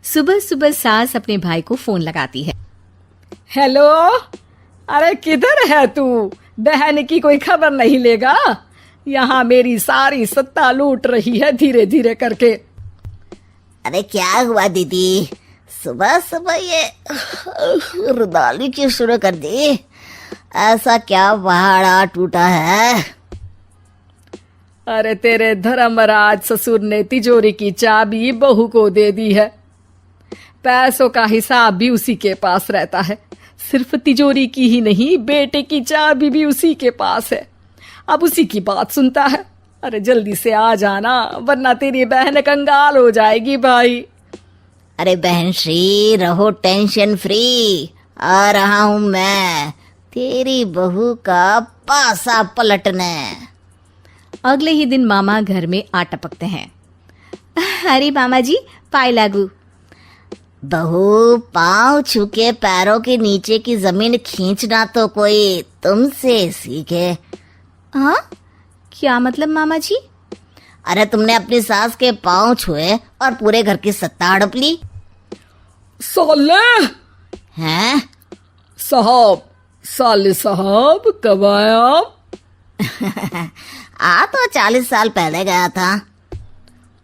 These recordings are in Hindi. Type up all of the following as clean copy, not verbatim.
सुबह सुबह सास अपने भाई को फोन लगाती है। हेलो, अरे किधर है तू? बहन की कोई खबर नहीं लेगा? यहाँ मेरी सारी सत्ता लूट रही है धीरे धीरे करके। अरे क्या हुआ दीदी, सुबह सुबह ये रुदाली क्यों शुरू कर दी? ऐसा क्या पहाड़ा टूटा है? अरे तेरे धर्मराज ससुर ने तिजोरी की चाबी बहू को दे दी है। पैसों का हिसाब भी उसी के पास रहता है। सिर्फ तिजोरी की ही नहीं, बेटे की चाबी भी उसी के पास है। अब उसी की बात सुनता है। अरे जल्दी से आ जाना, वरना तेरी बहन कंगाल हो जाएगी भाई। अरे बहन श्री, रहो टेंशन फ्री, आ रहा हूँ मैं तेरी बहू का पासा पलटने। अगले ही दिन मामा घर में आ टपकते हैं। अरे मामा जी, पाए लागू। बहू, पाँव छू के पैरों के नीचे की जमीन खींचना तो कोई तुमसे सीखे। हाँ, क्या मतलब मामा जी? अरे तुमने अपनी सास के पाँव छुए और पूरे घर की सत्ता हड़प ली। साले हैं? साहब, साले साहब कब आए आप? आ तो 40 साल पहले गया था।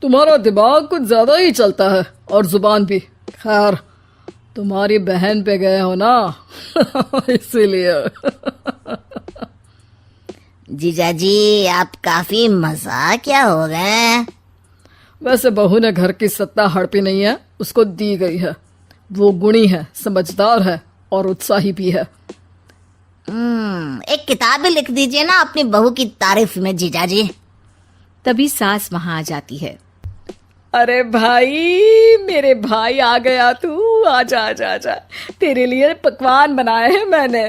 तुम्हारा दिमाग कुछ ज्यादा ही चलता है और जुबान भी। खैर, तुम्हारी बहन पे गए हो ना इसीलिए। जीजाजी, आप काफी मजाकिया हो गए। वैसे बहू ने घर की सत्ता हड़पी नहीं है, उसको दी गई है। वो गुणी है, समझदार है और उत्साही भी है। एक किताब भी लिख दीजिए ना अपनी बहू की तारीफ में जीजाजी। तभी सास वहां आ जाती है। अरे भाई, मेरे भाई आ गया तू। आजा आजा आजा, तेरे लिए पकवान बनाए हैं मैंने।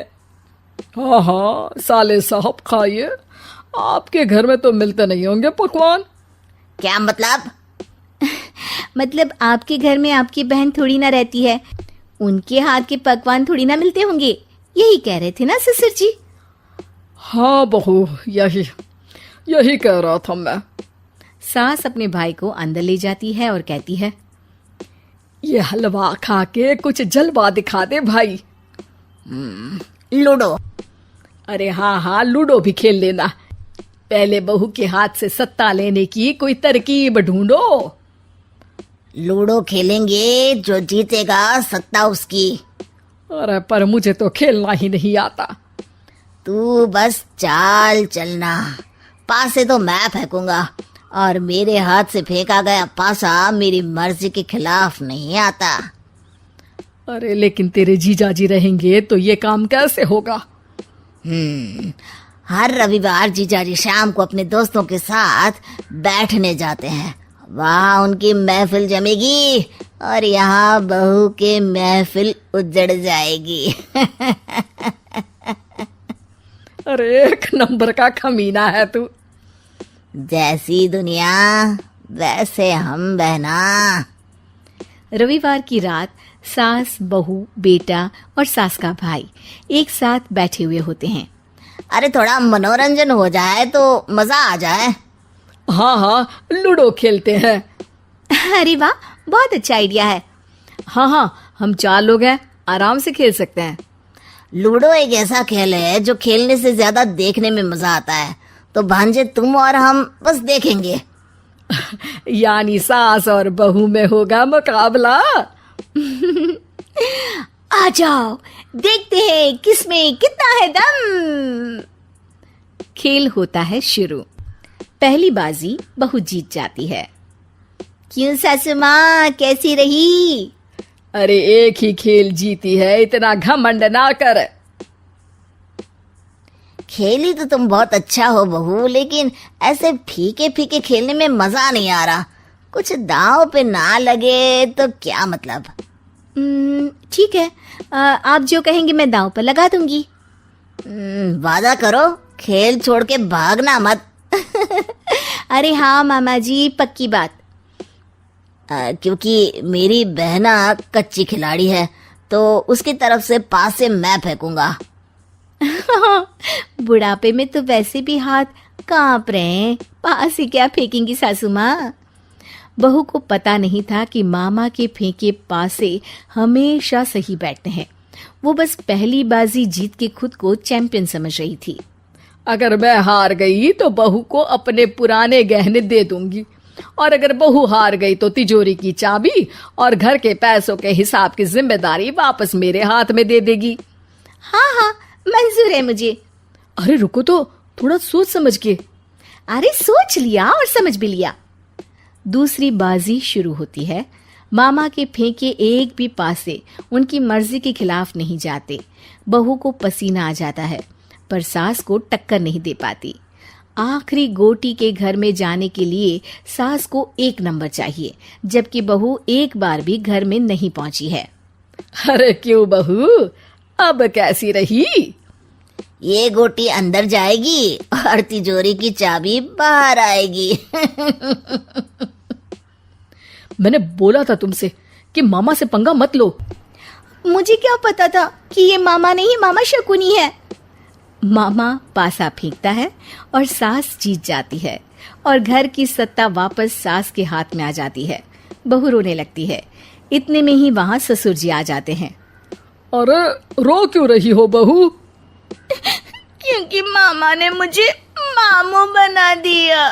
हाँ हाँ साले साहब, खाइए। आपके घर में तो मिलते नहीं होंगे पकवान। क्या मतलब? मतलब आपके घर में आपकी बहन थोड़ी ना रहती है, उनके हाथ के पकवान थोड़ी ना मिलते होंगे, यही कह रहे थे ना ससुर जी? हाँ बहू, यही कह रहा था मैं। सास अपने भाई को अंदर ले जाती है और कहती है, ये हलवा खा के कुछ जलवा दिखा दे भाई। लूडो? अरे हाँ हाँ, लूडो भी खेल लेना। पहले बहू के हाथ से सत्ता लेने की कोई तरकीब ढूंढो। लूडो खेलेंगे, जो जीतेगा सत्ता उसकी। अरे पर मुझे तो खेलना ही नहीं आता। तू बस चाल चलना, पासे तो मैं फेंकूंगा और मेरे हाथ से फेंका गया पासा मेरी मर्जी के खिलाफ नहीं आता। अरे लेकिन तेरे जीजाजी रहेंगे तो ये काम कैसे होगा? हर रविवार जीजाजी शाम को अपने दोस्तों के साथ बैठने जाते हैं। वहाँ उनकी महफिल जमेगी और यहाँ बहू के महफिल उजड़ जाएगी। अरे एक नंबर का कमीना है तू। जैसी दुनिया वैसे हम बहना। रविवार की रात सास, बहू, बेटा और सास का भाई एक साथ बैठे हुए होते हैं। अरे थोड़ा मनोरंजन हो जाए तो मजा आ जाए। हाँ हाँ, लूडो खेलते हैं। अरे वाह, बहुत अच्छा आइडिया है। हाँ हाँ, हम 4 लोग हैं, आराम से खेल सकते हैं। लूडो एक ऐसा खेल है जो खेलने से ज्यादा देखने में मजा आता है। तो भांजे तुम और हम बस देखेंगे। यानी सास और बहू में होगा मुकाबला। आ जाओ, देखते हैं किसमें कितना है दम। खेल होता है शुरू। पहली बाजी बहू जीत जाती है। क्यों सासू माँ, कैसी रही? अरे एक ही खेल जीती है, इतना घमंड ना कर। खेली तो तुम बहुत अच्छा हो बहू, लेकिन ऐसे फीके फीके खेलने में मजा नहीं आ रहा। कुछ दांव पे ना लगे तो क्या मतलब? ठीक है, आप जो कहेंगे मैं दांव पर लगा दूंगी। वादा करो, खेल छोड़ के भागना मत। अरे हाँ मामा जी, पक्की बात। क्योंकि मेरी बहना कच्ची खिलाड़ी है, तो उसकी तरफ से पास से मैं फेंकूंगा। बुढ़ापे में तो वैसे भी हाथ कांप रहे हैं, पास ही क्या फेंकेंगी सासू माँ। बहू को पता नहीं था कि मामा के फेंके पासे हमेशा सही बैठते हैं। वो बस पहली बाजी जीत के खुद को चैंपियन समझ रही थी। अगर मैं हार गई तो बहू को अपने पुराने गहने दे दूंगी, और अगर बहू हार गई तो तिजोरी की चाबी और घर के पैसों के हिसाब की जिम्मेदारी वापस मेरे हाथ में दे देगी। हाँ हाँ, मंजूर है मुझे। अरे रुको तो, थोड़ा सोच समझ के। अरे सोच लिया और समझ भी लिया। दूसरी बाजी शुरू होती है। मामा के फेंके एक भी पासे उनकी मर्जी के खिलाफ नहीं जाते। बहू को पसीना आ जाता है, पर सास को टक्कर नहीं दे पाती। आखिरी गोटी के घर में जाने के लिए सास को 1 नंबर चाहिए, जबकि बहू एक बार भी घर में नहीं पहुंची है। अरे क्यों बहू, अब कैसी रही? ये गोटी अंदर जाएगी और तिजोरी की चाबी बाहर आएगी। मैंने बोला था तुमसे कि मामा से पंगा मत लो। मुझे क्या पता था कि ये मामा नहीं, मामा शकुनी है। मामा पासा फेंकता है और सास जीत जाती है और घर की सत्ता वापस सास के हाथ में आ जाती है। बहू रोने लगती है। इतने में ही वहां ससुर जी आ जाते हैं। अरे रो क्यों रही हो बहू? क्योंकि मामा ने मुझे मामू बना दिया।